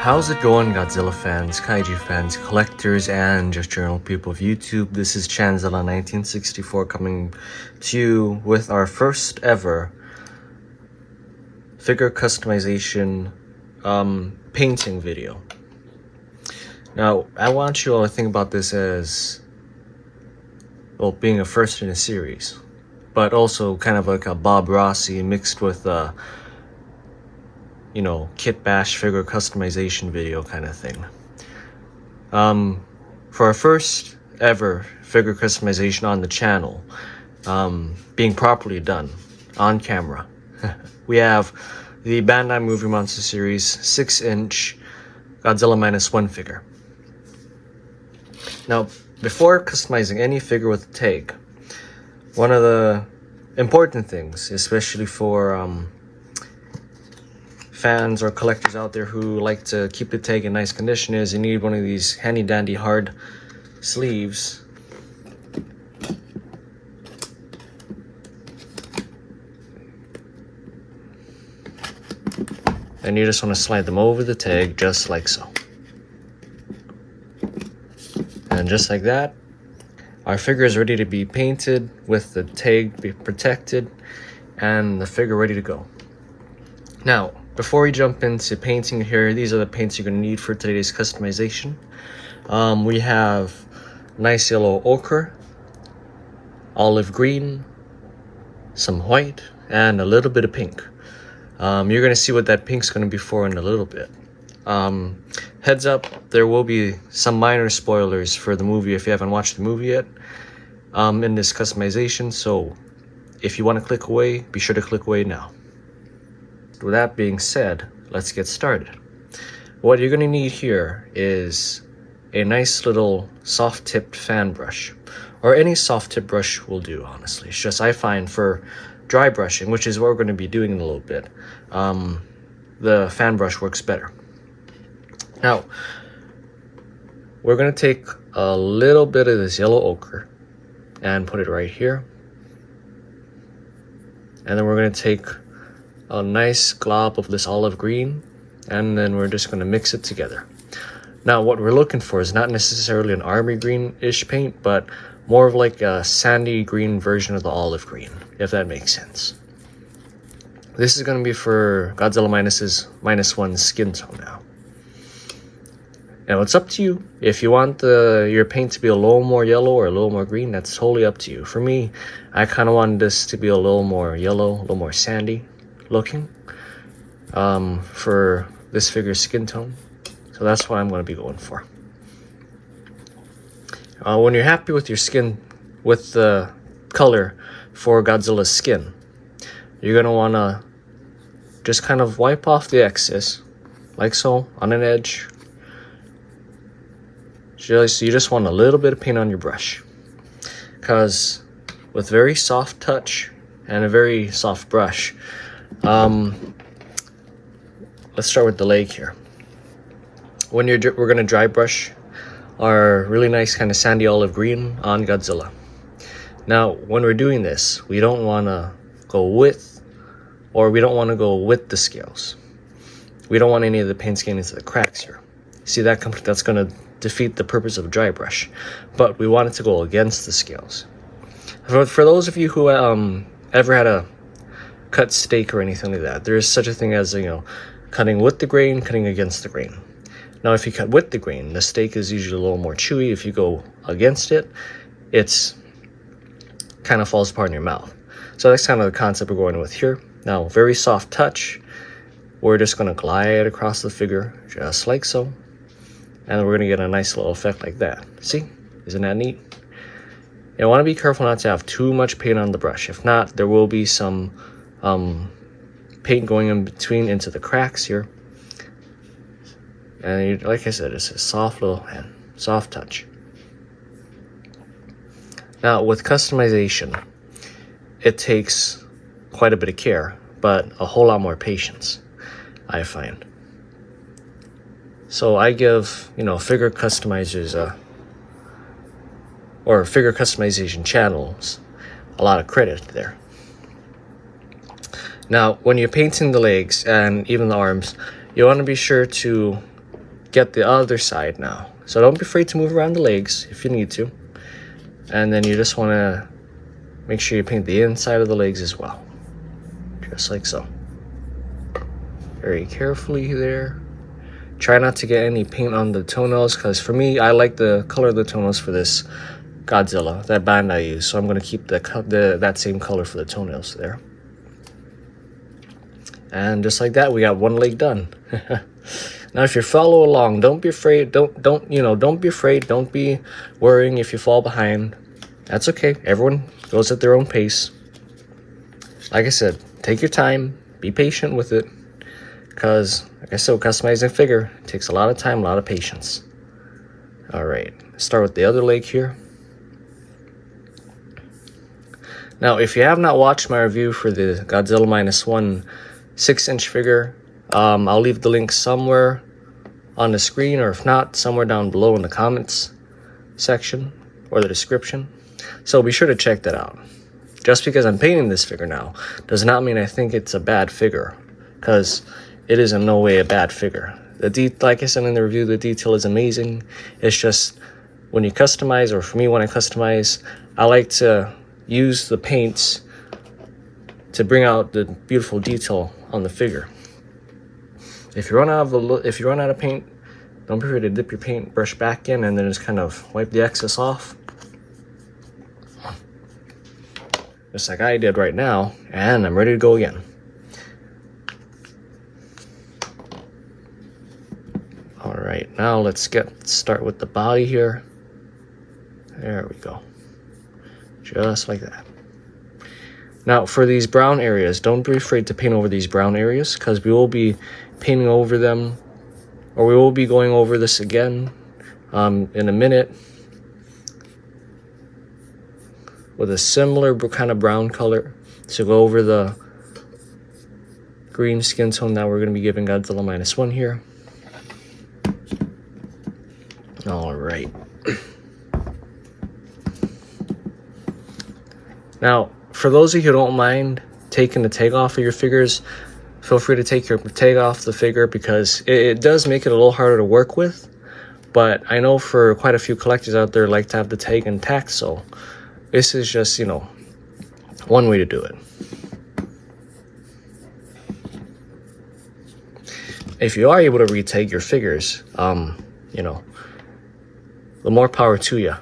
How's it going, Godzilla fans, kaiju fans, collectors, and just general people of YouTube? This is ChanZilla1964 coming to you with our first ever figure customization painting video. Now, I want you all to think about this as, well, being a first in a series, but also kind of like a Bob Rossi mixed with kit bash figure customization video kind of thing. For our first ever figure customization on the channel, being properly done on camera, we have the Bandai Movie Monster Series 6-inch Godzilla Minus One figure. Now, before customizing any figure with a tag, one of the important things, especially for fans or collectors out there who like to keep the tag in nice condition, is you need one of these handy dandy hard sleeves. And you just want to slide them over the tag just like so. And just like that, our figure is ready to be painted with the tag be protected and the figure ready to go. Now, before we jump into painting here, these are the paints you're going to need for today's customization. We have nice yellow ochre, olive green, some white, and a little bit of pink. You're going to see what that pink's going to be for in a little bit. Heads up, there will be some minor spoilers for the movie if you haven't watched the movie yet in this customization, so if you want to click away, be sure to click away now. With that being said, let's get started. What you're going to need here is a nice little soft-tipped fan brush, or any soft-tip brush will do, honestly. It's just I find for dry brushing, which is what we're going to be doing in a little bit, the fan brush works better. Now, we're going to take a little bit of this yellow ochre and put it right here. And then we're going to take a nice glob of this olive green, and then we're just going to mix it together. Now, what we're looking for is not necessarily an army green-ish paint, but more of like a sandy green version of the olive green, if that makes sense. This is going to be for Godzilla Minus One skin tone now. Now, it's up to you. If you want your paint to be a little more yellow or a little more green, that's totally up to you. For me, I kind of wanted this to be a little more yellow, a little more sandy looking for this figure's skin tone. So that's what I'm going to be going for. When you're happy with your skin, with the color for Godzilla's skin, you're going to want to just kind of wipe off the excess, like so, on an edge. So you just want a little bit of paint on your brush, because with very soft touch and a very soft brush, let's start with the leg here. When we're going to dry brush our really nice kind of sandy olive green on Godzilla. Now, when we're doing this, we don't want to go with, or we don't want to go with the scales. We don't want any of the paint getting into the cracks here. See, that's going to defeat the purpose of a dry brush, but we want it to go against the scales. For those of you who ever had a cut steak or anything like that, there is such a thing as, cutting with the grain, cutting against the grain. Now, if you cut with the grain, the steak is usually a little more chewy. If you go against it, it's kind of falls apart in your mouth. So that's kind of the concept we're going with here. Now, very soft touch. We're just going to glide across the figure, just like so. And we're going to get a nice little effect like that. See? Isn't that neat? You want to be careful not to have too much paint on the brush. If not, there will be some paint going in between into the cracks here. And like I said, it's a soft little hand, soft touch. Now, with customization, it takes quite a bit of care, but a whole lot more patience, I find. So I give, figure customizers or figure customization channels a lot of credit there. Now, when you're painting the legs and even the arms, you want to be sure to get the other side now. So don't be afraid to move around the legs if you need to. And then you just want to make sure you paint the inside of the legs as well. Just like so. Very carefully there. Try not to get any paint on the toenails, because for me, I like the color of the toenails for this Godzilla that Bandai used. So I'm going to keep that same color for the toenails there. And just like that, we got one leg done. Now, if you follow along, don't be afraid. Don't be afraid. Don't be worrying if you fall behind. That's okay. Everyone goes at their own pace. Like I said, take your time. Be patient with it. Because, like I said, customizing a figure takes a lot of time, a lot of patience. All right. Let's start with the other leg here. Now, if you have not watched my review for the Godzilla Minus One 6-inch figure, I'll leave the link somewhere on the screen, or if not, somewhere down below in the comments section or the description. So be sure to check that out. Just because I'm painting this figure now does not mean I think it's a bad figure, because it is in no way a bad figure. Like I said in the review, the detail is amazing. It's just when you customize, or for me when I customize, I like to use the paints to bring out the beautiful detail on the figure. If you run out of paint, don't be afraid to dip your paintbrush back in and then just kind of wipe the excess off. Just like I did right now, and I'm ready to go again. All right, now let's start with the body here. There we go. Just like that. Now, for these brown areas, don't be afraid to paint over these brown areas, because we will be painting over them, or we will be going over this again in a minute with a similar kind of brown color to go over the green skin tone that we're going to be giving Godzilla Minus One here. All right. Now, for those of you who don't mind taking the tag off of your figures, feel free to take your tag off the figure, because it does make it a little harder to work with. But I know for quite a few collectors out there like to have the tag intact, so this is just, one way to do it. If you are able to retag your figures, the more power to you.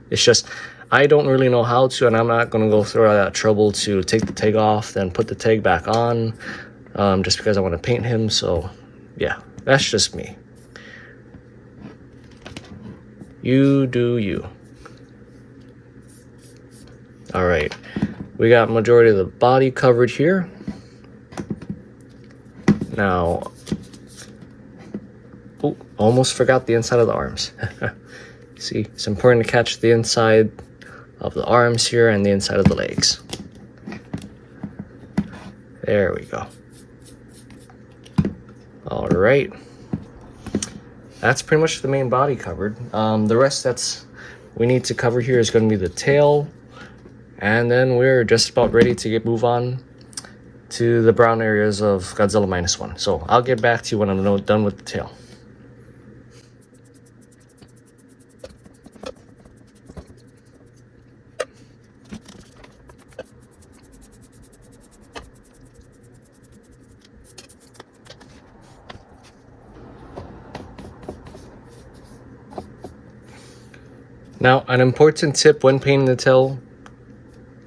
It's just, I don't really know how to, and I'm not going to go through all that trouble to take the tag off, then put the tag back on, just because I want to paint him. So, yeah, that's just me. You do you. All right, we got majority of the body covered here. Now, oh, almost forgot the inside of the arms. See, it's important to catch the inside of the arms here and the inside of the legs. There we go. All right. That's pretty much the main body covered. The rest we need to cover here is going to be the tail. And then we're just about ready to move on to the brown areas of Godzilla Minus One. So I'll get back to you when I'm done with the tail. Now, an important tip when painting the tail: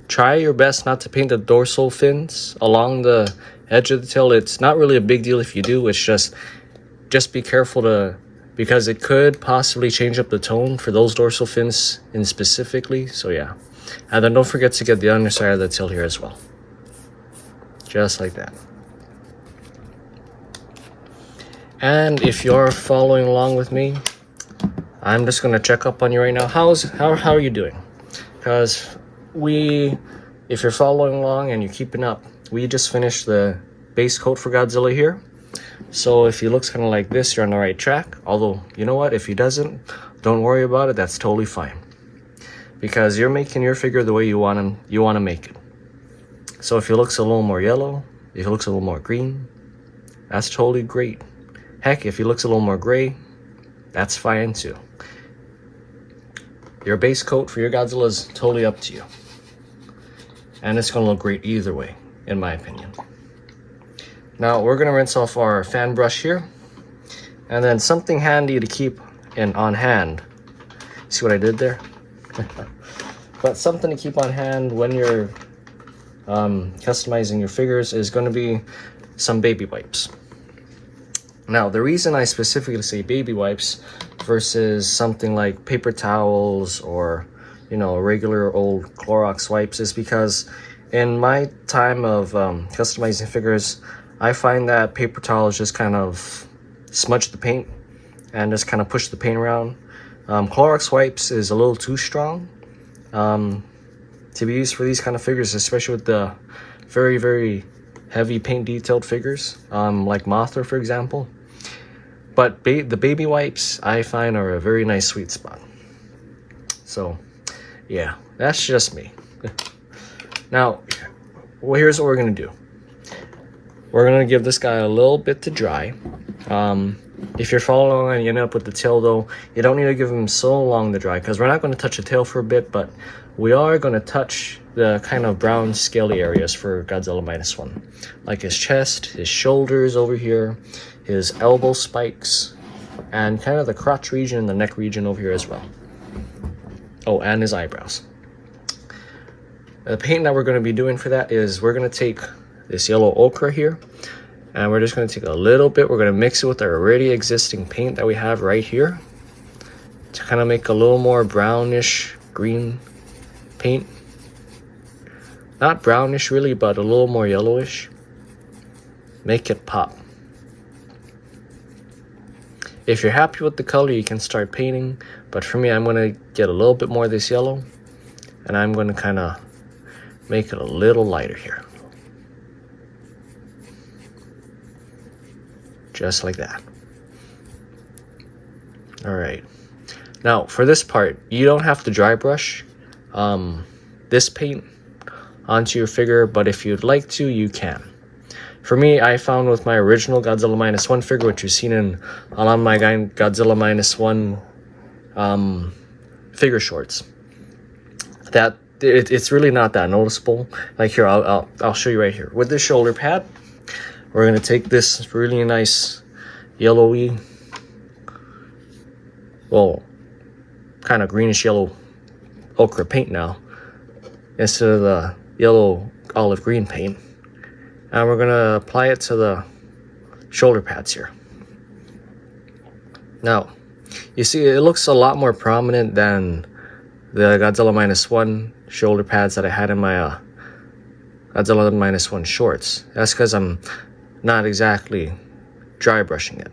try your best not to paint the dorsal fins along the edge of the tail. It's not really a big deal if you do. It's just be careful because it could possibly change up the tone for those dorsal fins in specifically. So yeah, and then don't forget to get the underside of the tail here as well, just like that. And if you're following along with me, I'm just gonna check up on you right now. How are you doing? Because if you're following along and you're keeping up, we just finished the base coat for Godzilla here. So if he looks kind of like this, you're on the right track. Although, you know what? If he doesn't, don't worry about it. That's totally fine, because you're making your figure the way you want to make it. So if he looks a little more yellow, if he looks a little more green, that's totally great. Heck, if he looks a little more gray, that's fine too. Your base coat for your Godzilla is totally up to you. And it's gonna look great either way, in my opinion. Now we're gonna rinse off our fan brush here. And then something handy to keep on hand. See what I did there? But something to keep on hand when you're customizing your figures is going to be some baby wipes. Now, the reason I specifically say baby wipes versus something like paper towels or, you know, regular old Clorox wipes is because in my time of customizing figures, I find that paper towels just kind of smudge the paint and just kind of push the paint around. Clorox wipes is a little too strong to be used for these kind of figures, especially with the very, very heavy paint detailed figures, like Mothra, for example. But the baby wipes, I find, are a very nice sweet spot. So, yeah, that's just me. Now, well, here's what we're going to do. We're going to give this guy a little bit to dry. If you're following along and you end up with the tail, though, you don't need to give him so long to dry, because we're not going to touch the tail for a bit, but we are going to touch the kind of brown scaly areas for Godzilla Minus One, like his chest, his shoulders over here, his elbow spikes, and kind of the crotch region and the neck region over here as well. Oh, and his eyebrows. The paint that we're going to be doing for that is we're going to take this yellow ochre here, and we're just going to take a little bit. We're going to mix it with our already existing paint that we have right here to kind of make a little more brownish green paint. Not brownish really, but a little more yellowish. Make it pop. If you're happy with the color, you can start painting. But for me, I'm going to get a little bit more of this yellow, and I'm going to kind of make it a little lighter here. Just like that. All right. Now, for this part, you don't have to dry brush this paint onto your figure, but if you'd like to, you can. For me, I found with my original Godzilla Minus One figure, which you've seen in a lot of my Godzilla Minus One figure shorts, that it's really not that noticeable. Like here, I'll show you right here. With this shoulder pad, we're going to take this really nice yellowy, well, kind of greenish yellow ochre paint now, instead of the yellow olive green paint. And we're going to apply it to the shoulder pads here. Now, you see it looks a lot more prominent than the Godzilla Minus One shoulder pads that I had in my Godzilla Minus One shorts. That's because I'm not exactly dry brushing it.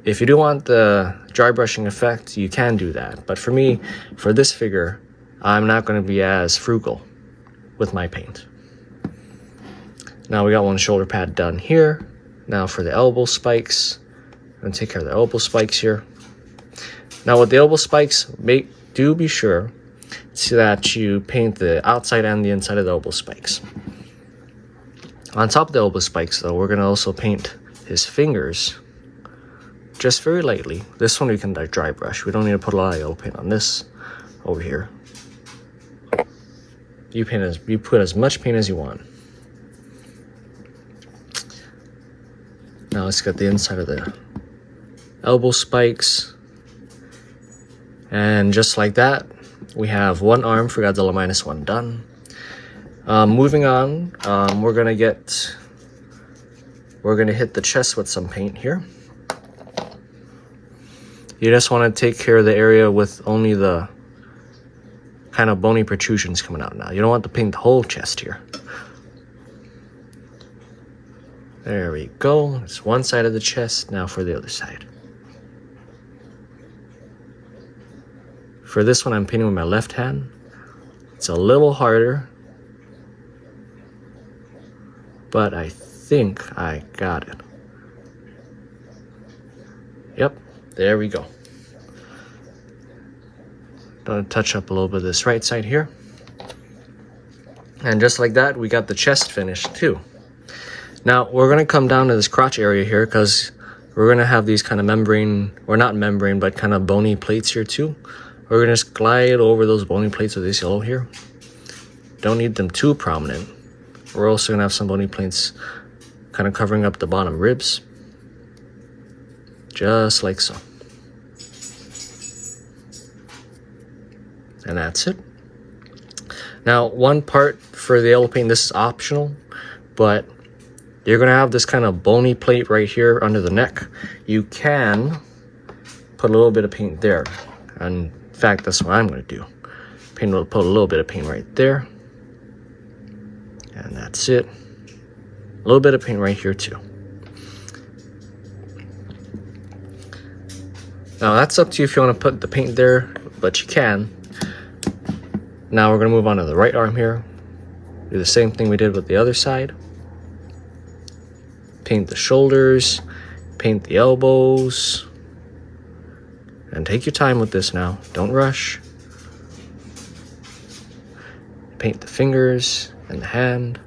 If you do want the dry brushing effect, you can do that. But for me, for this figure, I'm not going to be as frugal with my paint. Now we got one shoulder pad done here. Now for the elbow spikes, I'm going to take care of the elbow spikes here. Now with the elbow spikes, do be sure so that you paint the outside and the inside of the elbow spikes. On top of the elbow spikes, though, we're going to also paint his fingers just very lightly. This one we can dry brush. We don't need to put a lot of yellow paint on this over here. You put as much paint as you want. Now let's get the inside of the elbow spikes. And just like that, we have one arm for Godzilla Minus One done. Moving on, we're gonna hit the chest with some paint here. You just want to take care of the area with only the kind of bony protrusions coming out now. You don't want to paint the whole chest here. There we go. It's one side of the chest. Now for the other side. For this one, I'm painting with my left hand. It's a little harder, but I think I got it. Yep, there we go. Gonna touch up a little bit of this right side here. And just like that, we got the chest finished too. Now, we're gonna come down to this crotch area here because we're gonna have these kind of membrane, or not membrane, but kind of bony plates here too. We're gonna just glide over those bony plates with this yellow here. Don't need them too prominent. We're also gonna have some bony plates kind of covering up the bottom ribs. Just like so. And that's it. Now, one part for the yellow paint, this is optional, but you're gonna have this kind of bony plate right here under the neck. You can put a little bit of paint there. And in fact, that's what I'm gonna do. Put a little bit of paint right there. And that's it. A little bit of paint right here too. Now that's up to you if you want to put the paint there, but you can. Now we're going to move on to the right arm here. Do the same thing we did with the other side. Paint the shoulders, paint the elbows. And take your time with this now. Don't rush. Paint the fingers and the hand.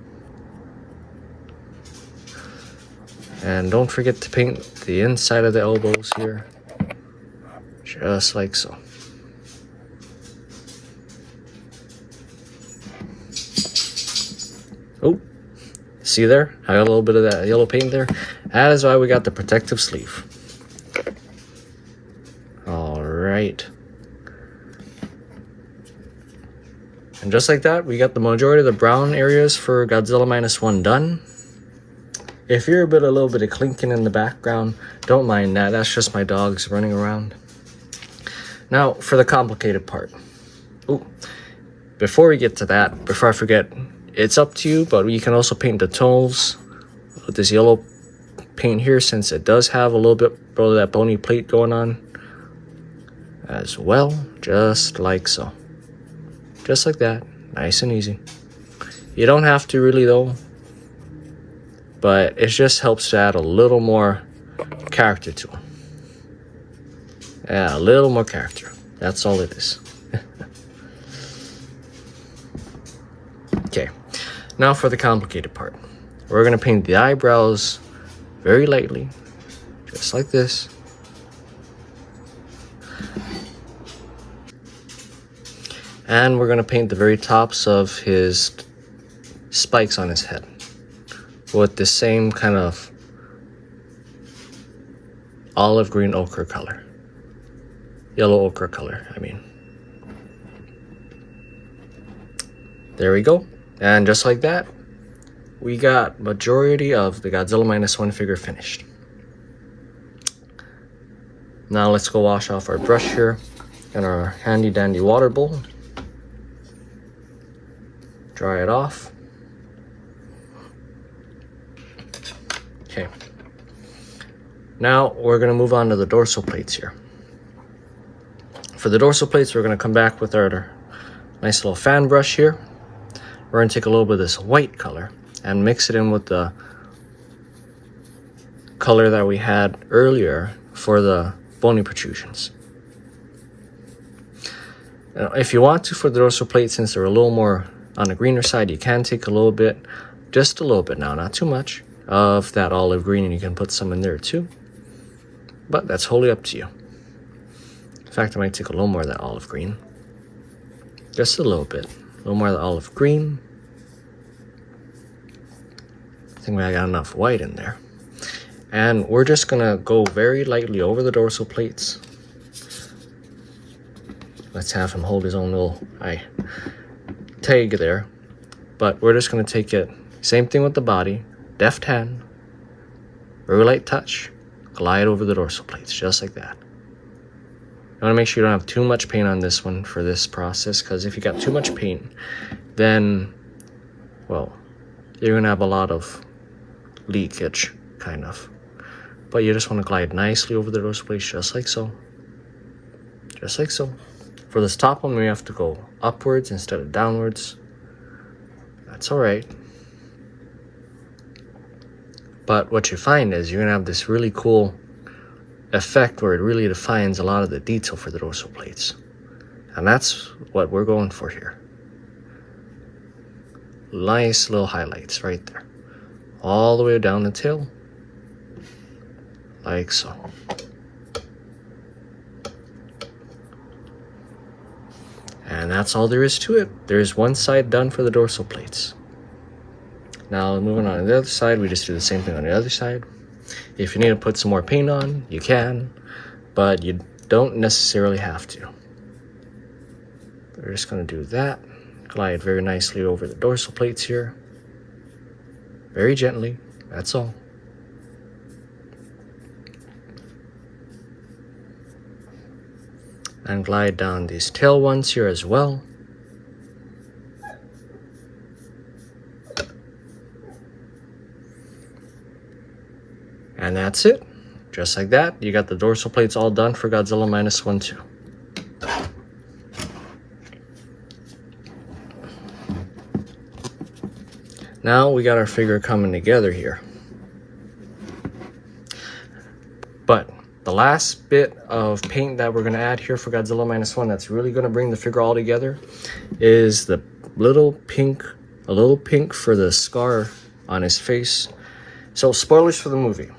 And don't forget to paint the inside of the elbows here. Just like so. Oh, see there? I got a little bit of that yellow paint there. That is why we got the protective sleeve. All right. And just like that, we got the majority of the brown areas for Godzilla Minus One done. If you're a little bit of clinking in the background, don't mind that. That's just my dogs running around. Now, for the complicated part. Ooh, before we get to that, before I forget, it's up to you, but you can also paint the toes with this yellow paint here, since it does have a little bit of that bony plate going on as well, just like so. Just like that, nice and easy. You don't have to really though, but it just helps to add a little more character to it. Yeah, a little more character. That's all it is. Okay, now for the complicated part. We're gonna paint the eyebrows very lightly, just like this. And we're gonna paint the very tops of his spikes on his head with the same kind of olive green ochre color. Yellow ochre color, I mean. There we go. And just like that, we got majority of the Godzilla Minus One figure finished. Now let's go wash off our brush here and our handy dandy water bowl. Dry it off. Okay. Now we're gonna move on to the dorsal plates here. For the dorsal plates, we're gonna come back with our nice little fan brush here. We're gonna take a little bit of this white color and mix it in with the color that we had earlier for the bony protrusions. Now, if you want to, for the dorsal plate, since they're a little more on the greener side, you can take a little bit, just a little bit now, not too much, of that olive green, and you can put some in there too. But that's wholly up to you. In fact, I might take a little more of that olive green. Just a little bit. A little more of the olive green. I think I got enough white in there. And we're just gonna go very lightly over the dorsal plates. Let's have him hold his own little tag there. But we're just gonna take it, same thing with the body, deft hand, very light touch, glide over the dorsal plates, just like that. You want to make sure you don't have too much paint on this one for this process, because if you got too much paint, then, well, you're going to have a lot of leakage, kind of. But you just want to glide nicely over the dorsal plates, just like so. Just like so. For this top one, we have to go upwards instead of downwards. That's alright. But what you find is you're going to have this really cool effect where it really defines a lot of the detail for the dorsal plates. And that's what we're going for here. Nice little highlights right there. All the way down the tail. like so. And that's all there is to it. There's one side done for the dorsal plates. Now moving on to the other side, we just do the same thing on the other side. If you need to put some more paint on, you can, but you don't necessarily have to. We're just going to do that. Glide very nicely over the dorsal plates here. Very gently, that's all. And glide down these tail ones here as well. And that's it. Just like that, you got the dorsal plates all done for Godzilla Minus One 2. Now we got our figure coming together here. But the last bit of paint that we're going to add here for Godzilla Minus One that's really going to bring the figure all together is the a little pink for the scar on his face. So spoilers for the movie.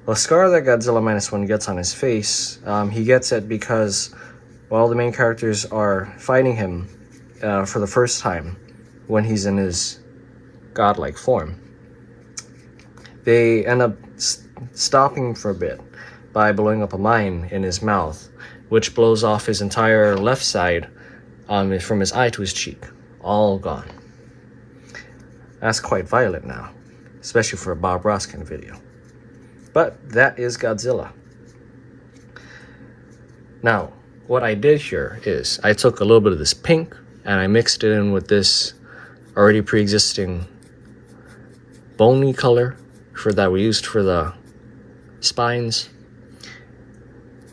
The scar that Godzilla Minus One gets on his face, he gets it because while the main characters are fighting him for the first time when he's in his godlike form, they end up stopping for a bit by blowing up a mine in his mouth, which blows off his entire left side from his eye to his cheek. All gone. That's quite violent now, especially for a Bob Ross kind of video. But that is Godzilla. Now, what I did here is I took a little bit of this pink and I mixed it in with this already pre-existing bony color that we used for the spines.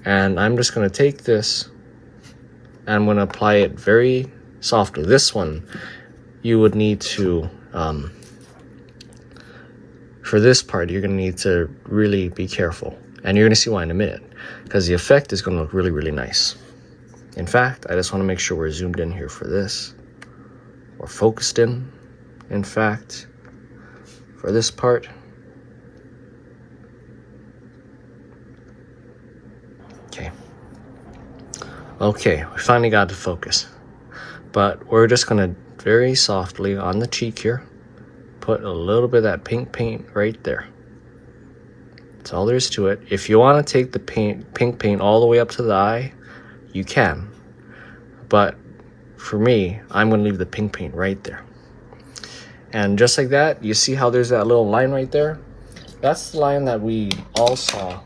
And I'm just going to take this and I'm going to apply it very softly. This one, you would need to, for this part, you're going to need to really be careful. And you're going to see why in a minute, because the effect is going to look really, really nice. In fact, I just want to make sure we're zoomed in here for this. Or focused in fact, for this part. Okay, we finally got to focus. But we're just going to very softly on the cheek here, put a little bit of that pink paint right there. That's all there is to it. If you want to take the pink paint all the way up to the eye, you can. But for me, I'm going to leave the pink paint right there. And just like that, you see how there's that little line right there? That's the line that we all saw.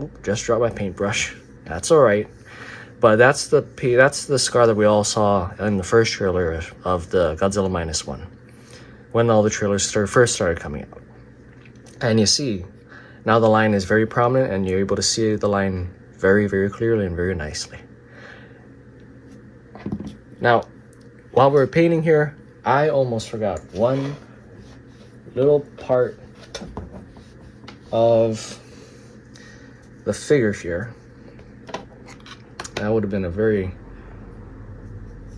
Oop, just dropped my paintbrush. That's all right. But that's the scar that we all saw in the first trailer of the Godzilla Minus One, when all the trailers first started coming out. And you see, now the line is very prominent, and you're able to see the line very, very clearly and very nicely. Now, while we're painting here, I almost forgot one little part of the figure here. That would have been a very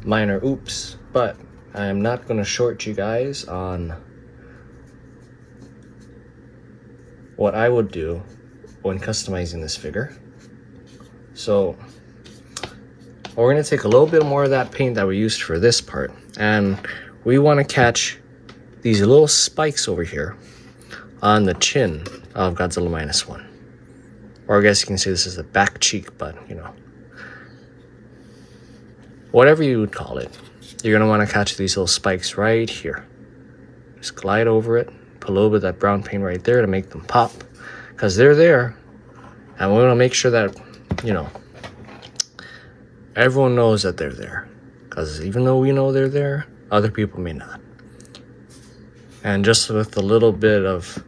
minor oops, but I am not going to short you guys on what I would do when customizing this figure. So we're going to take a little bit more of that paint that we used for this part, and we want to catch these little spikes over here on the chin of Godzilla Minus One. Or I guess you can say this is the back cheek, but you know, whatever you would call it, you're going to want to catch these little spikes right here. Just glide over it, put a little bit of that brown paint right there to make them pop, because they're there, and we want to make sure that, you know, everyone knows that they're there, because even though we know they're there, other people may not. And just with a little bit of,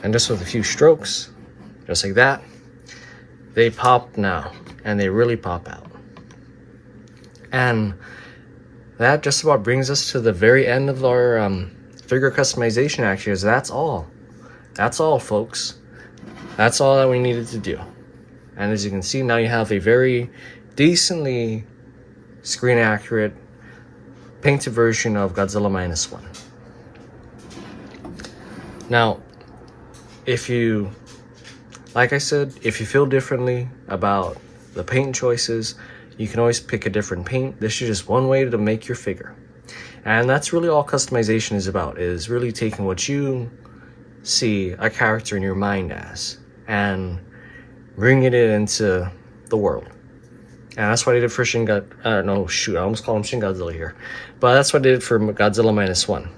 and just with a few strokes, just like that, they pop now, and they really pop out. And that just about brings us to the very end of our figure customization actions. That's all. That's all, folks. That's all that we needed to do. And as you can see, now you have a very decently screen accurate painted version of Godzilla Minus One. Now, if you Like I said, if you feel differently about the paint choices, you can always pick a different paint. This is just one way to make your figure. And that's really all customization is about, is really taking what you see a character in your mind as and bringing it into the world. And that's what I did for I almost called him Shin Godzilla here. But that's what I did for Godzilla Minus One.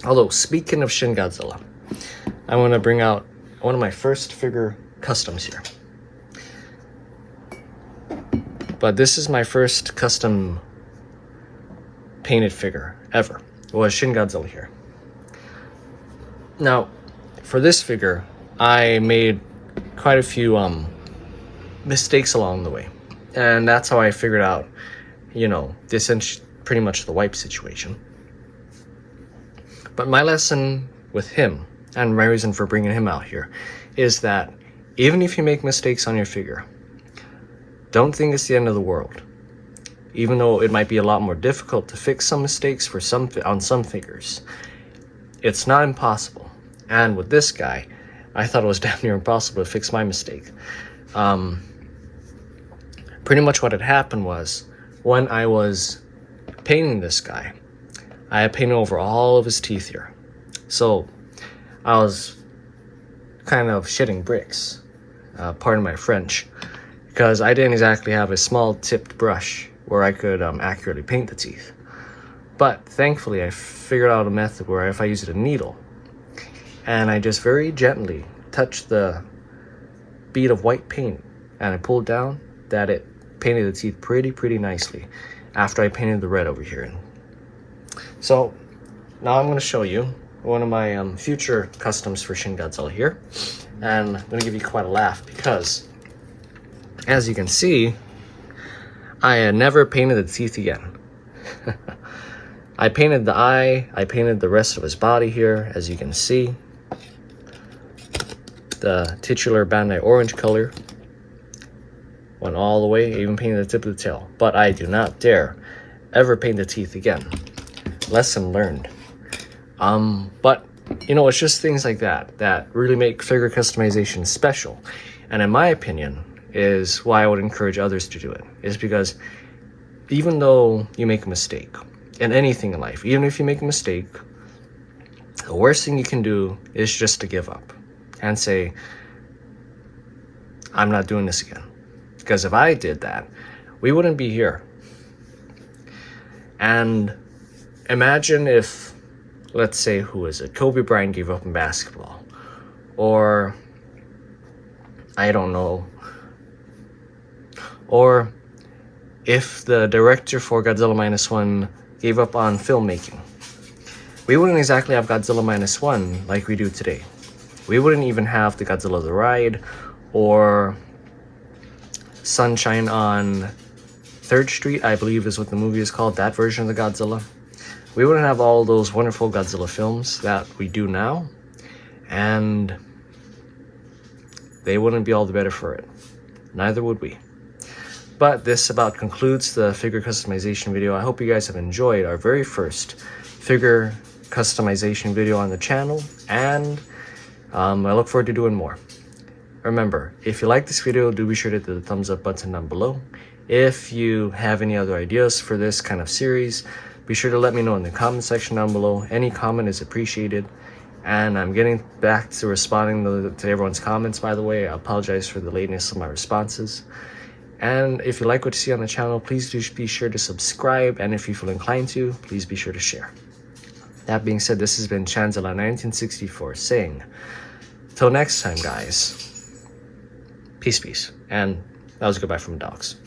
Although, speaking of Shin Godzilla, I want to bring out one of my first figure customs here. But this is my first custom painted figure ever. It was Shin Godzilla here. Now, for this figure, I made quite a few mistakes along the way. And that's how I figured out, this pretty much the wipe situation. But my lesson with him, and my reason for bringing him out here, is that even if you make mistakes on your figure, don't think it's the end of the world. Even though it might be a lot more difficult to fix some mistakes on some figures, it's not impossible. And with this guy, I thought it was damn near impossible to fix my mistake. Pretty much what had happened was, when I was painting this guy, I had painted over all of his teeth here. So I was kind of shitting bricks, pardon my French, because I didn't exactly have a small tipped brush where I could accurately paint the teeth. But thankfully I figured out a method where if I used a needle and I just very gently touched the bead of white paint and I pulled down, that it painted the teeth pretty nicely after I painted the red over here. So now I'm going to show you one of my future customs for Shin Godzilla here, and I'm going to give you quite a laugh because, as you can see, I had never painted the teeth again. I painted the eye, I painted the rest of his body here, as you can see. The titular Bandai orange color went all the way, even painted the tip of the tail. But I do not dare ever paint the teeth again. Lesson learned. But it's just things like that really make figure customization special. And in my opinion, is why I would encourage others to do it. Is because even though you make a mistake in anything in life, even if you make a mistake, the worst thing you can do is just to give up and say, I'm not doing this again. Because if I did that, we wouldn't be here. And imagine if, let's say, Kobe Bryant gave up in basketball. Or, I don't know. Or if the director for Godzilla Minus One gave up on filmmaking. We wouldn't exactly have Godzilla Minus One like we do today. We wouldn't even have the Godzilla the Ride or Sunshine on 3rd Street, I believe is what the movie is called, that version of the Godzilla. We wouldn't have all those wonderful Godzilla films that we do now, and they wouldn't be all the better for it. Neither would we. But this about concludes the figure customization video. I hope you guys have enjoyed our very first figure customization video on the channel, and I look forward to doing more. Remember, if you like this video, do be sure to hit the thumbs up button down below. If you have any other ideas for this kind of series, be sure to let me know in the comment section down below. Any comment is appreciated. And I'm getting back to responding to everyone's comments, by the way. I apologize for the lateness of my responses. And if you like what you see on the channel, please do be sure to subscribe. And if you feel inclined to, please be sure to share. That being said, this has been ChanZilla1964 saying, till next time, guys. Peace. And that was a goodbye from dogs.